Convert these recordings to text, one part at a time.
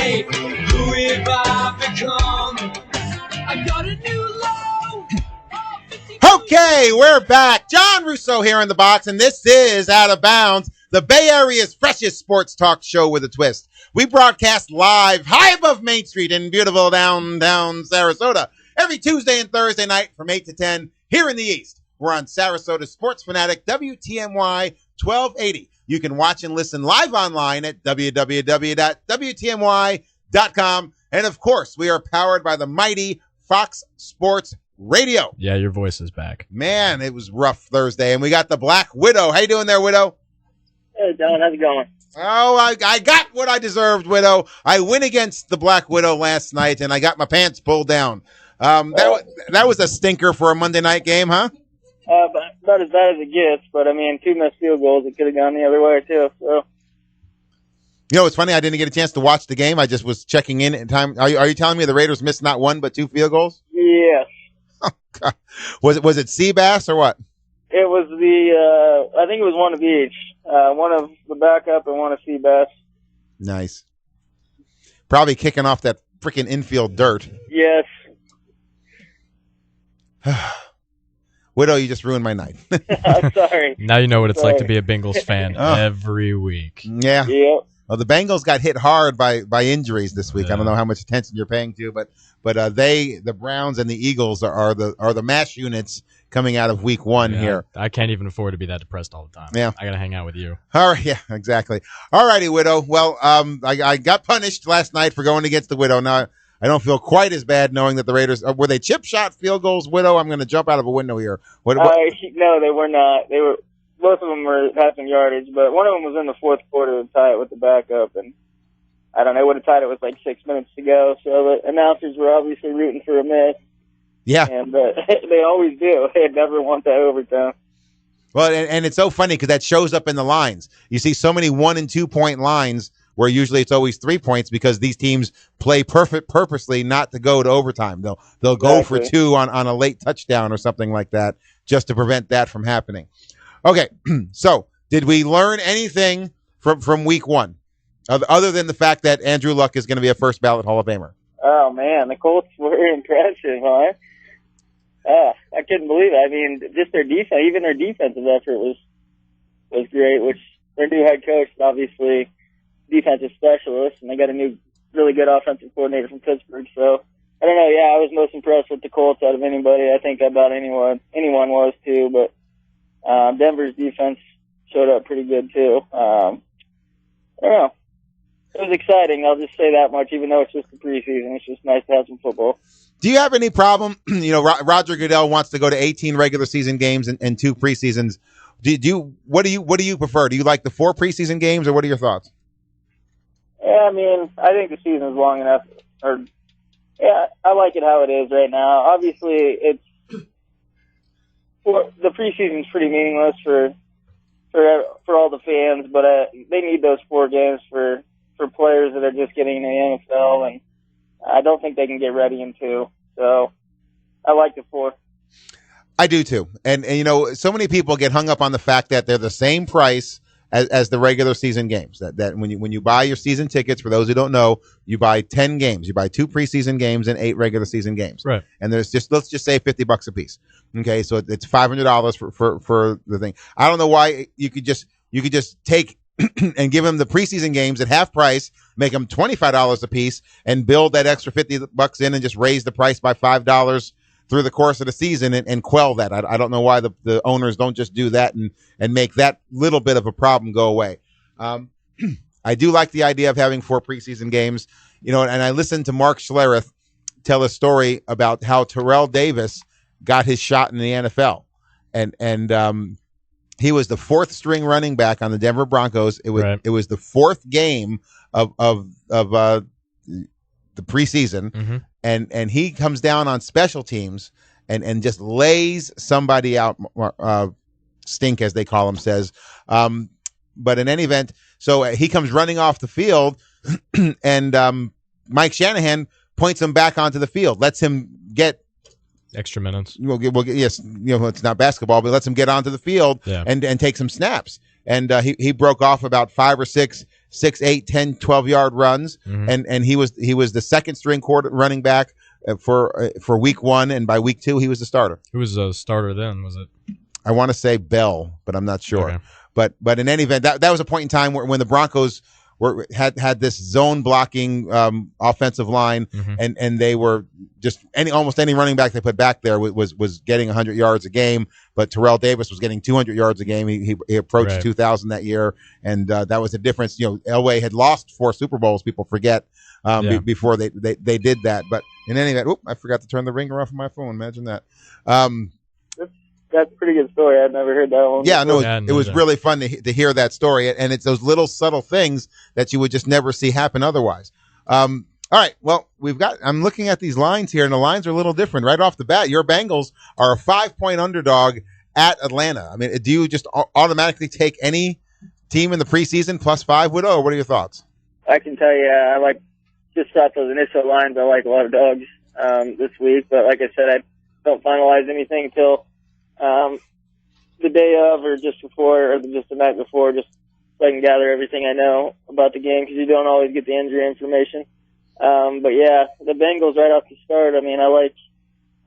say, who have I become? I got a new low. Okay, we're back. John Russo here in the box, and this is Out of Bounds, the Bay Area's freshest sports talk show with a twist. We broadcast live high above Main Street in beautiful downtown Sarasota every Tuesday and Thursday night from 8 to 10 here in the East. We're on Sarasota Sports Fanatic, WTMY 1280. You can watch and listen live online at www.wtmy.com. And, of course, we are powered by the mighty Fox Sports Radio. Yeah, your voice is back. Man, it was rough Thursday. And we got the Black Widow. How you doing there, Widow? Hey, Don, how's it going? Oh, I got what I deserved, Widow. I went against the Black Widow last night, and I got my pants pulled down. That was a stinker for a Monday night game, huh? But not as bad as it gets, but, I mean, 2 missed field goals. It could have gone the other way, too. So. You know, it's funny. I didn't get a chance to watch the game. I just was checking in at time. Are you telling me the Raiders missed not 1 but 2 field goals? Yes. Oh, God. Was it Seabass or what? It was I think it was one of each. One of the backup and one of Seabass. Nice. Probably kicking off that freaking infield dirt. Yes. Widow, you just ruined my night. I'm sorry. Now you know what it's like to be a Bengals fan every week. Yeah. Yep. Well, the Bengals got hit hard by injuries this week. Yeah. I don't know how much attention you're paying to, but the Browns and the Eagles are the mash units coming out of week 1 here. I can't even afford to be that depressed all the time. Yeah. I got to hang out with you. All right, yeah, exactly. All righty, Widow. Well, I got punished last night for going against the Widow. Now I don't feel quite as bad knowing that the Raiders were they chip shot field goals, Widow. I'm going to jump out of a window here. What? No, they were not. They were. Both of them were passing yardage, but one of them was in the fourth quarter to tie it with the backup, and I don't know, would have tied it with like 6 minutes to go. So the announcers were obviously rooting for a miss. Yeah. And they always do. They never want that overtime. Well, and it's so funny because that shows up in the lines. You see so many 1 and 2 point lines where usually it's always 3 points because these teams play purposely not to go to overtime. They'll go for 2 on a late touchdown or something like that just to prevent that from happening. Okay, so did we learn anything from week 1 other than the fact that Andrew Luck is going to be a first ballot Hall of Famer? Oh, man, the Colts were impressive, huh? I couldn't believe it. I mean, just their defense, even their defensive effort was great, which their new head coach is obviously defensive specialist, and they got a new really good offensive coordinator from Pittsburgh. So, I don't know, yeah, I was most impressed with the Colts out of anybody. I think about anyone was too, but Denver's defense showed up pretty good too. I don't know. It was exciting. I'll just say that much, even though it's just the preseason. It's just nice to have some football. Do you have any problem? You know, Roger Goodell wants to go to 18 regular season games and 2 preseasons. What do you prefer? Do you like the 4 preseason games, or what are your thoughts? Yeah, I mean, I think the season is long enough. I like it how it is right now. Obviously, the preseason's pretty meaningless for all the fans, but they need those 4 games for players that are just getting in the NFL, and I don't think they can get ready in 2. So I like the 4. I do too, and you know, so many people get hung up on the fact that they're the same price as the regular season games. That when you buy your season tickets, for those who don't know, you buy 10 games. You buy 2 preseason games and 8 regular season games. Right. And there's let's just say $50 a piece. Okay, so it's $500 for the thing. I don't know why you could just take and give them the preseason games at half price, make them $25 a piece, and build that extra $50 in and just raise the price by $5 through the course of the season and quell that. I don't know why the owners don't just do that and make that little bit of a problem go away. I do like the idea of having 4 preseason games, you know, and I listened to Mark Schlereth tell a story about how Terrell Davis got his shot in the NFL. And he was the 4th string running back on the Denver Broncos. It was the 4th game of the preseason. Mm-hmm. And he comes down on special teams and just lays somebody out, stink as they call him, says. But in any event, so he comes running off the field, and Mike Shanahan points him back onto the field, lets him get extra minutes. Yes, you know, it's not basketball, but lets him get onto the field and take some snaps. And he broke off about 5 or 6 6, 8, 10, 12-yard runs, and he was the second string running back for week 1, and by week 2 he was the starter. Who was a starter then? Was it? I want to say Bell, but I'm not sure. Okay. But in any event, that was a point in time when the Broncos had this zone blocking offensive line, and they were just almost any running back they put back there was getting 100 yards a game. But Terrell Davis was getting 200 yards a game. He approached 2,000 that year, and that was the difference. Elway had lost 4 Super Bowls. People forget before they did that. But in any event, I forgot to turn the ringer off of my phone. Imagine that. That's a pretty good story. I'd never heard that one. Yeah, no, it was really fun to hear that story, and it's those little subtle things that you would just never see happen otherwise. All right, well, I'm looking at these lines here, and the lines are a little different right off the bat. Your Bengals are a 5-point underdog at Atlanta. I mean, do you just automatically take any team in the preseason +5, Widow, or what are your thoughts? I can tell you, I just thought those initial lines. I like a lot of dogs this week, but like I said, I don't finalize anything until the day of or just before or just the night before, just so I can gather everything I know about the game, because you don't always get the injury information. But yeah, the Bengals right off the start, I mean, I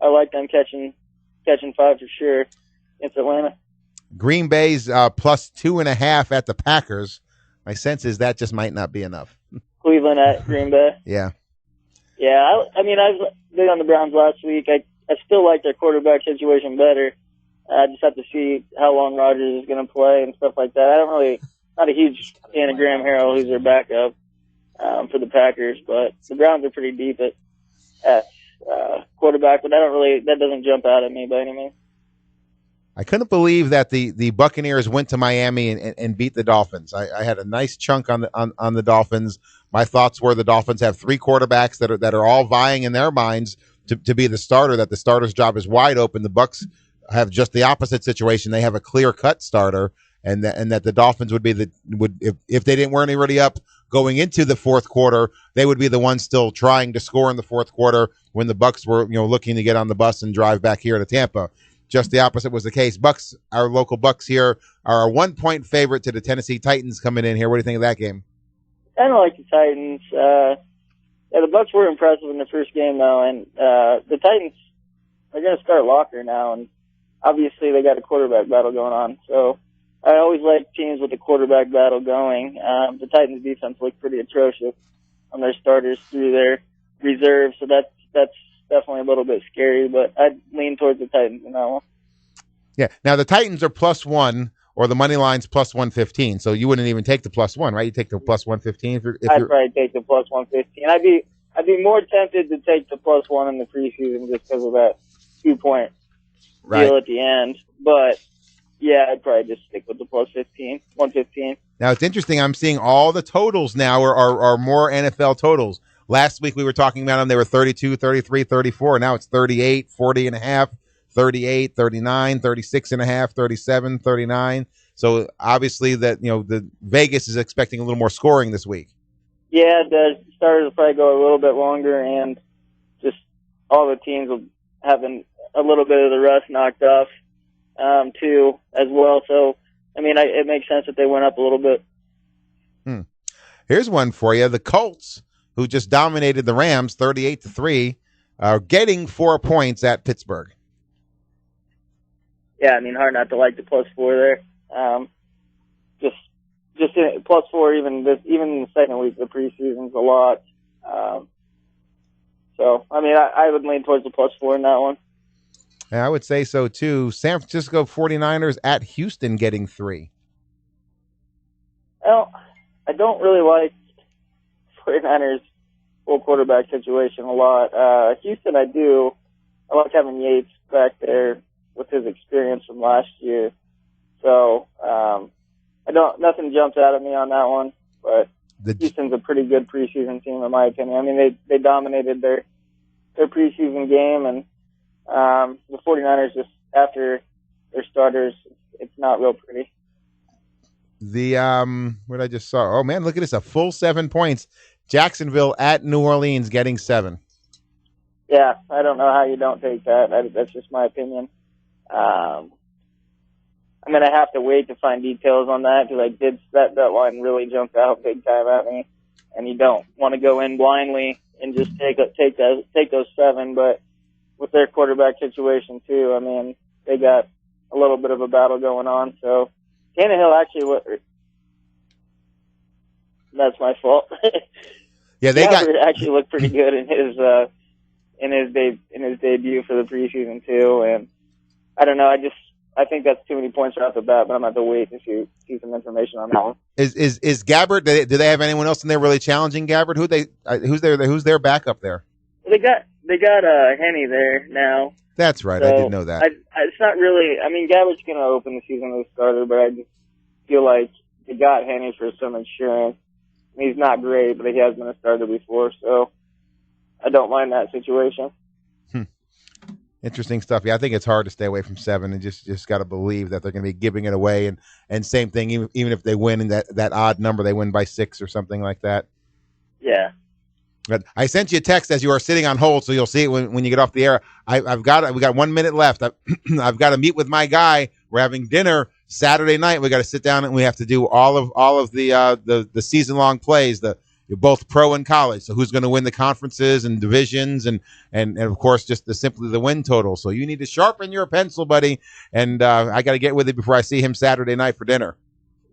like them catching 5 for sure against Atlanta. Green Bay's +2.5 at the Packers. My sense is that just might not be enough. Cleveland at Green Bay. Yeah. Yeah, I mean, I was big on the Browns last week. I still like their quarterback situation better. I just have to see how long Rodgers is going to play and stuff like that. Not a huge fan of Graham Harrell, who's their backup for the Packers, but the Browns are pretty deep at quarterback, but that doesn't jump out at me by any means. I couldn't believe that the Buccaneers went to Miami and beat the Dolphins. I had a nice chunk on the Dolphins. My thoughts were the Dolphins have 3 quarterbacks that are all vying in their minds to be the starter, that the starter's job is wide open. The Bucs have just the opposite situation. They have a clear-cut starter, and that the Dolphins would if they weren't already up going into the fourth quarter, they would be the ones still trying to score in the fourth quarter when the Bucs were looking to get on the bus and drive back here to Tampa. Just the opposite was the case. Bucs, our local Bucs here, are a 1-point favorite to the Tennessee Titans coming in here. What do you think of that game? I don't like the Titans. The Bucs were impressive in the first game, though, and the Titans are going to start Locker now, and obviously they got a quarterback battle going on. So I always like teams with a quarterback battle going. The Titans' defense looked pretty atrocious on their starters through their reserves, so that's definitely a little bit scary, but I'd lean towards the Titans in that one. Yeah. Now the Titans are +1, or the money line's +115. So you wouldn't even take the +1, right? You take the +115 if you're. I'd probably take the +115. I'd be more tempted to take the +1 in the preseason just because of that 2-point deal at the end. But yeah, I'd probably just stick with the +15, 115. Now it's interesting. I'm seeing all the totals now are more NFL totals. Last week we were talking about them. They were 32, 33, 34. Now it's 38, 40.5, 38, 39, 36.5, 37, 39. So obviously that, the Vegas is expecting a little more scoring this week. Yeah, the starters will probably go a little bit longer, and just all the teams will having a little bit of the rust knocked off, too, as well. So, I mean, it makes sense that they went up a little bit. Here's one for you. The Colts, who just dominated the Rams 38-3, are getting 4 points at Pittsburgh. Yeah, I mean, hard not to like the +4 there. Just +4 even in the second week of the preseason's a lot. So, I mean, I would lean towards the +4 in that one. Yeah, I would say so too. San Francisco 49ers at Houston getting 3. Well, I don't really like 49ers full quarterback situation a lot. Houston, I do. I like having Yates back there with his experience from last year. So, nothing jumps out at me on that one, but Houston's a pretty good preseason team in my opinion. I mean, they dominated their preseason game, and the 49ers, just after their starters, it's not real pretty. What I just saw. Oh man, look at this, a full 7 points. Jacksonville at New Orleans getting 7. Yeah, I don't know how you don't take that. That's just my opinion. I'm going to have to wait to find details on that because that line really jumped out big time at me. And you don't want to go in blindly and just take those 7. But with their quarterback situation too, I mean, they got a little bit of a battle going on. So Tannehill actually, that's my fault. Yeah, they actually looked pretty good in his debut for the preseason too. And I don't know, I think that's too many points right off the bat, but I'm going to have to wait to see some information on that one. Is Gabbert? Do they have anyone else in there really challenging Gabbert? Who's their backup there? They got Henny there now. That's right. So I didn't know that. It's not really. I mean, Gabbert's going to open the season as a starter, but I just feel like they got Henny for some insurance. He's not great, but he has been a starter before, so I don't mind that situation. Interesting stuff. Yeah, I think it's hard to stay away from 7 and just got to believe that they're going to be giving it away. And same thing, even if they win in that odd number, they win by 6 or something like that. Yeah. But I sent you a text as you are sitting on hold, so you'll see it when you get off the air. We got 1 minute left. I've got to meet with my guy. We're having dinner Saturday night. We got to sit down and we have to do all of the season long plays, both pro and college. So who's going to win the conferences and divisions and of course just simply the win total. So you need to sharpen your pencil, buddy. And I got to get with it before I see him Saturday night for dinner.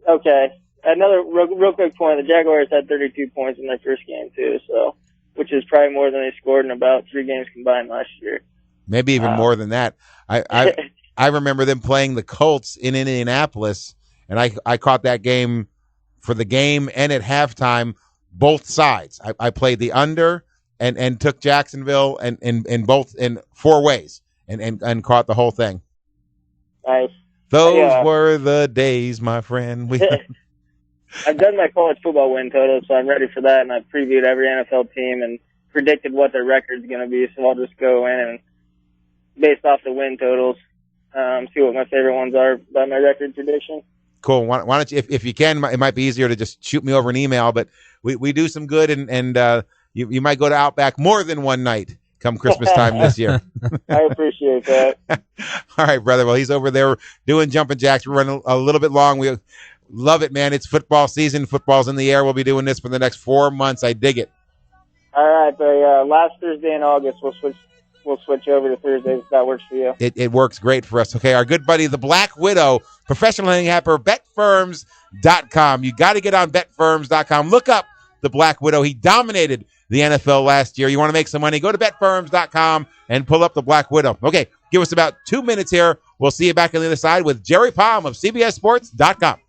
Okay. Another real quick point. The Jaguars had 32 points in their first game too, so which is probably more than they scored in about 3 games combined last year. Maybe even more than that. I remember them playing the Colts in Indianapolis, and I caught that game for the game and at halftime. Both sides. I played the under and took Jacksonville and in 4 ways and caught the whole thing. Nice. Those were the days, my friend. I've done my college football win total, so I'm ready for that, and I've previewed every NFL team and predicted what their record's going to be, so I'll just go in and, based off the win totals, see what my favorite ones are by my record prediction. Cool. Why don't you, if you can, it might be easier to just shoot me over an email, but we do some good, and you might go to Outback more than one night come Christmas time this year. I appreciate that. All right, brother. Well, he's over there doing jumping jacks. We're running a little bit long. We love it, man. It's football season. Football's in the air. We'll be doing this for the next 4 months. I dig it. All right. The last Thursday in August, we'll switch over to Thursdays if that works for you. It works great for us. Okay, our good buddy, the Black Widow, professional handicapper, betfirms.com. You got to get on betfirms.com. Look up the Black Widow. He dominated the NFL last year. You want to make some money, go to betfirms.com and pull up the Black Widow. Okay, give us about 2 minutes here. We'll see you back on the other side with Jerry Palm of CBSSports.com.